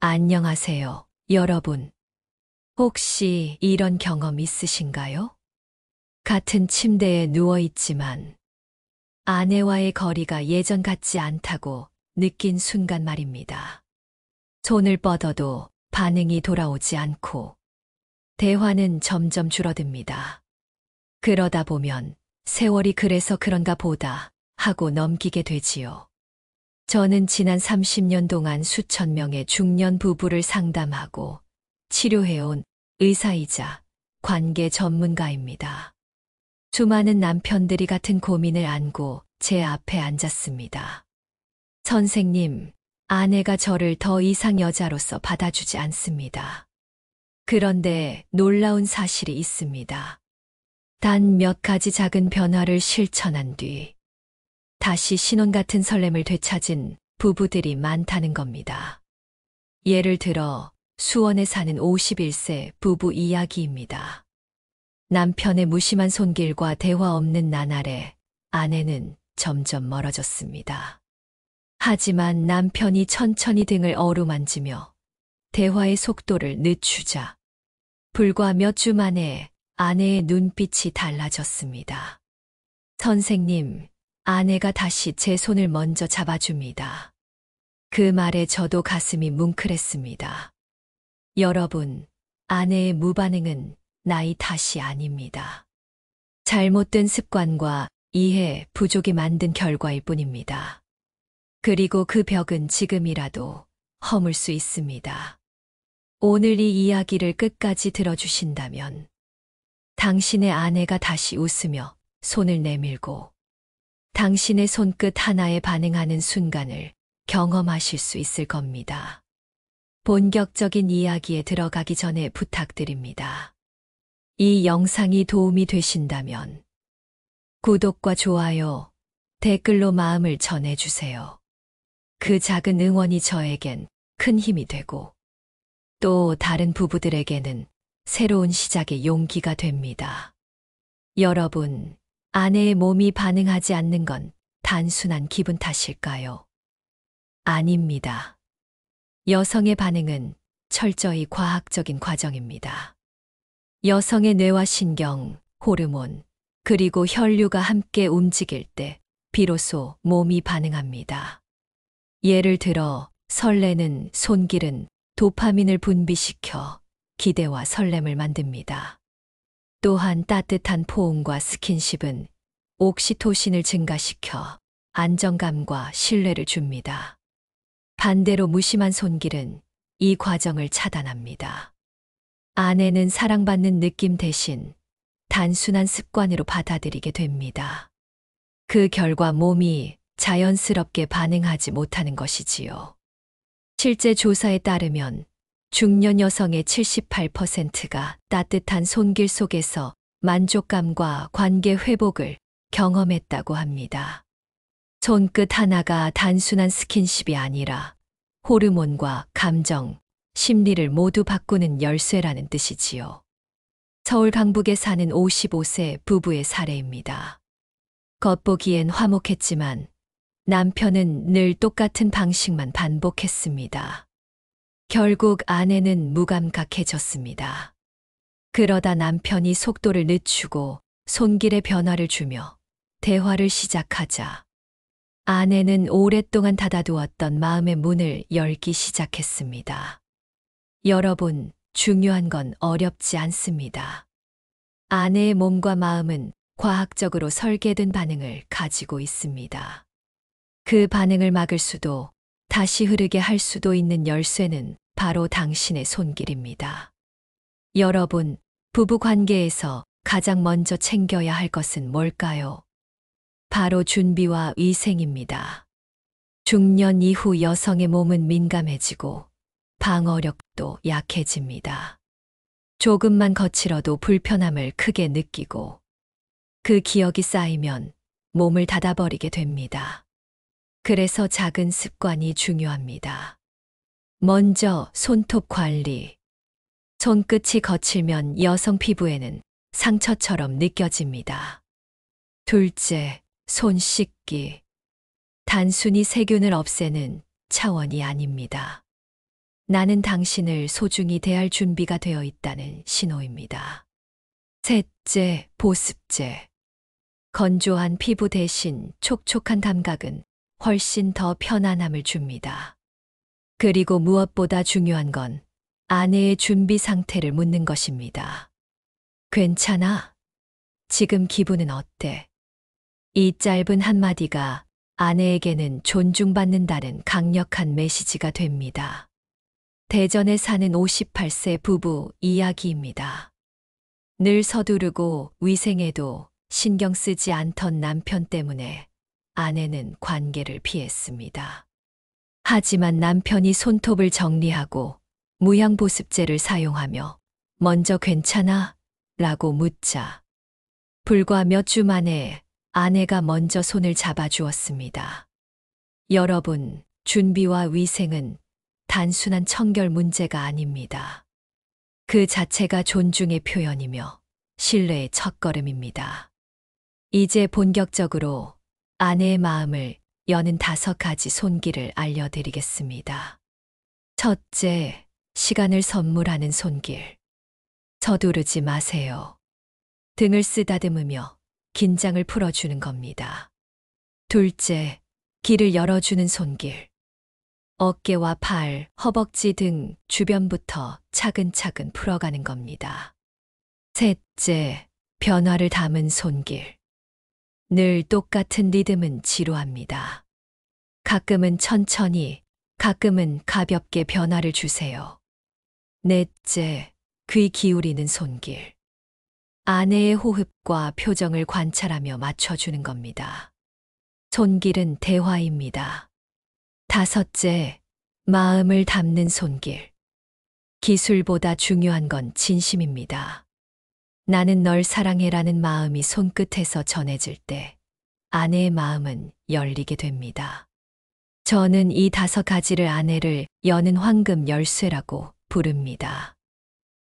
안녕하세요, 여러분. 혹시 이런 경험 있으신가요? 같은 침대에 누워 있지만 아내와의 거리가 예전 같지 않다고 느낀 순간 말입니다. 손을 뻗어도 반응이 돌아오지 않고 대화는 점점 줄어듭니다. 그러다 보면 세월이 그래서 그런가 보다 하고 넘기게 되지요. 저는 지난 30년 동안 수천 명의 중년 부부를 상담하고 치료해온 의사이자 관계 전문가입니다. 수많은 남편들이 같은 고민을 안고 제 앞에 앉았습니다. 선생님, 아내가 저를 더 이상 여자로서 받아주지 않습니다. 그런데 놀라운 사실이 있습니다. 단 몇 가지 작은 변화를 실천한 뒤 다시 신혼 같은 설렘을 되찾은 부부들이 많다는 겁니다. 예를 들어 수원에 사는 51세 부부 이야기입니다. 남편의 무심한 손길과 대화 없는 나날에 아내는 점점 멀어졌습니다. 하지만 남편이 천천히 등을 어루만지며 대화의 속도를 늦추자 불과 몇 주 만에 아내의 눈빛이 달라졌습니다. 선생님, 아내가 다시 제 손을 먼저 잡아줍니다. 그 말에 저도 가슴이 뭉클했습니다. 여러분, 아내의 무반응은 나이 탓이 아닙니다. 잘못된 습관과 이해 부족이 만든 결과일 뿐입니다. 그리고 그 벽은 지금이라도 허물 수 있습니다. 오늘 이 이야기를 끝까지 들어주신다면 당신의 아내가 다시 웃으며 손을 내밀고 당신의 손끝 하나에 반응하는 순간을 경험하실 수 있을 겁니다. 본격적인 이야기에 들어가기 전에 부탁드립니다. 이 영상이 도움이 되신다면 구독과 좋아요, 댓글로 마음을 전해주세요. 그 작은 응원이 저에겐 큰 힘이 되고 또 다른 부부들에게는 새로운 시작의 용기가 됩니다. 여러분, 아내의 몸이 반응하지 않는 건 단순한 기분 탓일까요? 아닙니다. 여성의 반응은 철저히 과학적인 과정입니다. 여성의 뇌와 신경, 호르몬, 그리고 혈류가 함께 움직일 때 비로소 몸이 반응합니다. 예를 들어 설레는 손길은 도파민을 분비시켜 기대와 설렘을 만듭니다. 또한 따뜻한 포옹과 스킨십은 옥시토신을 증가시켜 안정감과 신뢰를 줍니다. 반대로 무심한 손길은 이 과정을 차단합니다. 아내는 사랑받는 느낌 대신 단순한 습관으로 받아들이게 됩니다. 그 결과 몸이 자연스럽게 반응하지 못하는 것이지요. 실제 조사에 따르면 중년 여성의 78%가 따뜻한 손길 속에서 만족감과 관계 회복을 경험했다고 합니다. 손끝 하나가 단순한 스킨십이 아니라 호르몬과 감정, 심리를 모두 바꾸는 열쇠라는 뜻이지요. 서울 강북에 사는 55세 부부의 사례입니다. 겉보기엔 화목했지만 남편은 늘 똑같은 방식만 반복했습니다. 결국 아내는 무감각해졌습니다. 그러다 남편이 속도를 늦추고 손길의 변화를 주며 대화를 시작하자 아내는 오랫동안 닫아두었던 마음의 문을 열기 시작했습니다. 여러분, 중요한 건 어렵지 않습니다. 아내의 몸과 마음은 과학적으로 설계된 반응을 가지고 있습니다. 그 반응을 막을 수도 다시 흐르게 할 수도 있는 열쇠는 바로 당신의 손길입니다. 여러분, 부부 관계에서 가장 먼저 챙겨야 할 것은 뭘까요? 바로 준비와 위생입니다. 중년 이후 여성의 몸은 민감해지고 방어력도 약해집니다. 조금만 거칠어도 불편함을 크게 느끼고 그 기억이 쌓이면 몸을 닫아버리게 됩니다. 그래서 작은 습관이 중요합니다. 먼저 손톱 관리. 손끝이 거칠면 여성 피부에는 상처처럼 느껴집니다. 둘째, 손 씻기. 단순히 세균을 없애는 차원이 아닙니다. 나는 당신을 소중히 대할 준비가 되어 있다는 신호입니다. 셋째, 보습제. 건조한 피부 대신 촉촉한 감각은 훨씬 더 편안함을 줍니다. 그리고 무엇보다 중요한 건 아내의 준비 상태를 묻는 것입니다. 괜찮아? 지금 기분은 어때? 이 짧은 한마디가 아내에게는 존중받는다는 강력한 메시지가 됩니다. 대전에 사는 58세 부부 이야기입니다. 늘 서두르고 위생에도 신경 쓰지 않던 남편 때문에 아내는 관계를 피했습니다. 하지만 남편이 손톱을 정리하고 무향보습제를 사용하며 먼저 괜찮아? 라고 묻자 불과 몇 주 만에 아내가 먼저 손을 잡아주었습니다. 여러분, 준비와 위생은 단순한 청결 문제가 아닙니다. 그 자체가 존중의 표현이며 신뢰의 첫걸음입니다. 이제 본격적으로 아내의 마음을 여는 5가지 손길을 알려드리겠습니다. 첫째, 시간을 선물하는 손길. 서두르지 마세요. 등을 쓰다듬으며 긴장을 풀어주는 겁니다. 둘째, 길을 열어주는 손길. 어깨와 팔, 허벅지 등 주변부터 차근차근 풀어가는 겁니다. 셋째, 변화를 담은 손길. 늘 똑같은 리듬은 지루합니다. 가끔은 천천히, 가끔은 가볍게 변화를 주세요. 넷째, 귀 기울이는 손길. 아내의 호흡과 표정을 관찰하며 맞춰주는 겁니다. 손길은 대화입니다. 다섯째, 마음을 담는 손길. 기술보다 중요한 건 진심입니다. 나는 널 사랑해라는 마음이 손끝에서 전해질 때 아내의 마음은 열리게 됩니다. 저는 이 5가지를 아내를 여는 황금 열쇠라고 부릅니다.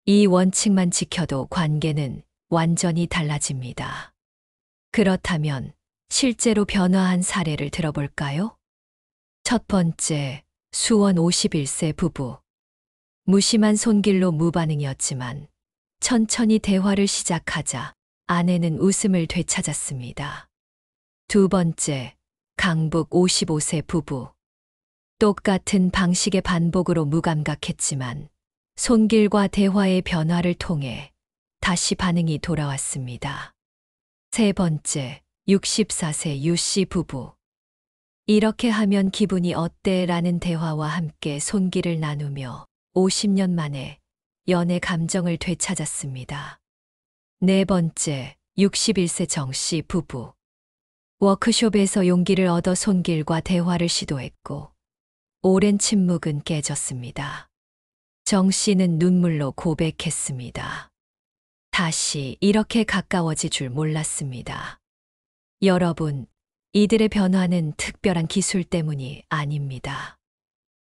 이 원칙만 지켜도 관계는 완전히 달라집니다. 그렇다면 실제로 변화한 사례를 들어볼까요? 첫 번째, 수원 51세 부부. 무심한 손길로 무반응이었지만 천천히 대화를 시작하자 아내는 웃음을 되찾았습니다. 두 번째, 강북 55세 부부. 똑같은 방식의 반복으로 무감각했지만 손길과 대화의 변화를 통해 다시 반응이 돌아왔습니다. 세 번째, 64세 유씨 부부. 이렇게 하면 기분이 어때? 라는 대화와 함께 손길을 나누며 50년 만에 연애 감정을 되찾았습니다. 네 번째, 61세 정씨 부부. 워크숍에서 용기를 얻어 손길과 대화를 시도했고 오랜 침묵은 깨졌습니다. 정 씨는 눈물로 고백했습니다. 다시 이렇게 가까워질 줄 몰랐습니다. 여러분, 이들의 변화는 특별한 기술 때문이 아닙니다.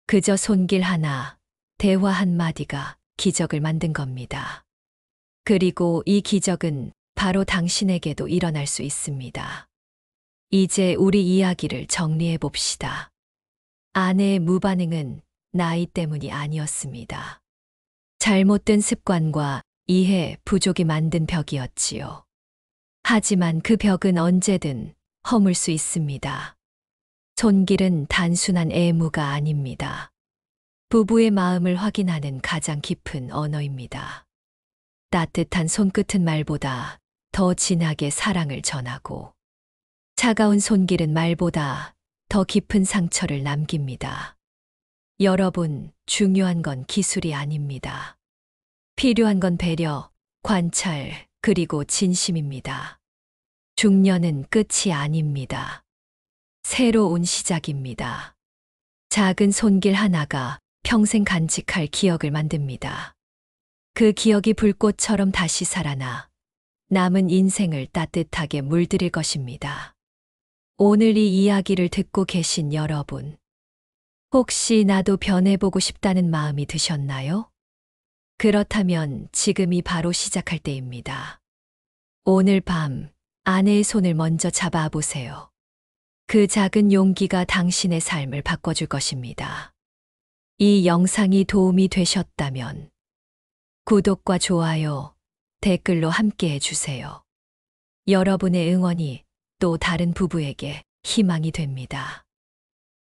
그저 손길 하나, 대화 한마디가 기적을 만든 겁니다. 그리고 이 기적은 바로 당신에게도 일어날 수 있습니다. 이제 우리 이야기를 정리해 봅시다. 아내의 무반응은 나이 때문이 아니었습니다. 잘못된 습관과 이해 부족이 만든 벽이었지요. 하지만 그 벽은 언제든 허물 수 있습니다. 손길은 단순한 애무가 아닙니다. 부부의 마음을 확인하는 가장 깊은 언어입니다. 따뜻한 손끝은 말보다 더 진하게 사랑을 전하고 차가운 손길은 말보다 더 깊은 상처를 남깁니다. 여러분, 중요한 건 기술이 아닙니다. 필요한 건 배려, 관찰, 그리고 진심입니다. 중년은 끝이 아닙니다. 새로운 시작입니다. 작은 손길 하나가 평생 간직할 기억을 만듭니다. 그 기억이 불꽃처럼 다시 살아나 남은 인생을 따뜻하게 물들일 것입니다. 오늘 이 이야기를 듣고 계신 여러분, 혹시 나도 변해보고 싶다는 마음이 드셨나요? 그렇다면 지금이 바로 시작할 때입니다. 오늘 밤 아내의 손을 먼저 잡아보세요. 그 작은 용기가 당신의 삶을 바꿔줄 것입니다. 이 영상이 도움이 되셨다면 구독과 좋아요, 댓글로 함께 해주세요. 여러분의 응원이 또 다른 부부에게 희망이 됩니다.